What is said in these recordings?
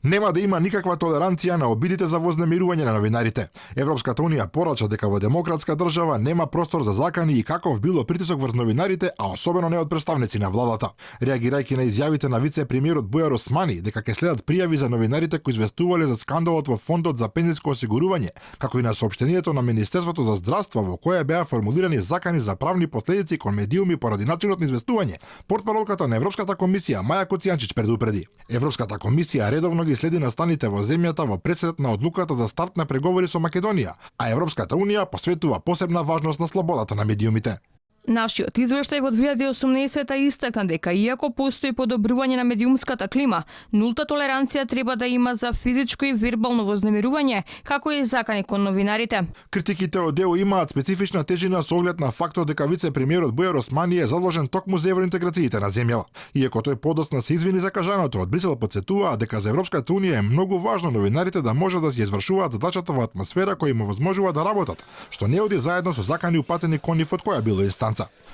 Нема да има никаква толеранција на обидите за вознемирување на новинарите. Европската унија порача дека во демократска држава нема простор за закани и каков било притисок врз новинарите, а особено не од представници на владата. Реагирајќи на изјавите на вице-премиерот Бујар Османи дека ќе следат пријави за новинарите кои известувале за скандалот во фондот за пензиско осигурување, како и на соопштението на Министерството за здравство во кое беа формулирани закани за правни последици кон медиуми поради начинот на известување, портпаролката на Европската комисија Маја Коцијанчич предупреди. Европската комисија редовно ги следи настаните во земјата во пресетот на одлуката за старт на преговори со Македонија, а Европската унија посветува посебна важност на слободата на медиумите. Нашиот извештај во 2018 истакна дека иако постои подобрување на медиумската клима, нулта толеранција треба да има за физичко и вербално вознемирување, како и закани кон новинарите. Критиките од ДЕУ имаат специфична тежина со оглед на фактот дека вице-премиерот Бујар Османи е задолжен токму за евроинтеграциите на земјава. Иако тој подоцна се извини за кажаното, од Брисел потсетуваа дека за Европската унија е многу важно новинарите да можат да си извршуваат задачата во атмосфера која им овозможува да работат, што не оди заедно со закани упатени кон нив од која било инстанца.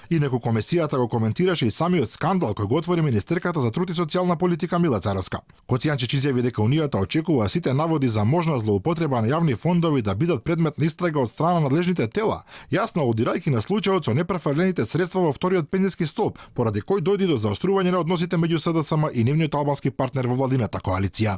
Инаку комисијата го коментираше и самиот скандал кој го отвори министерката за труд и социјална политика Мила Царовска. Коцијанчич изјави дека унијата очекува сите наводи за можна злоупотреба на јавни фондови да бидат предмет на истрага од страна на надлежните тела, јасно аудирајќи на случајот со непреферлените средства во вториот пензиски столб, поради кој дојде до заострување на односите меѓу СДСМ и нивниот албански партнер во владината коалиција.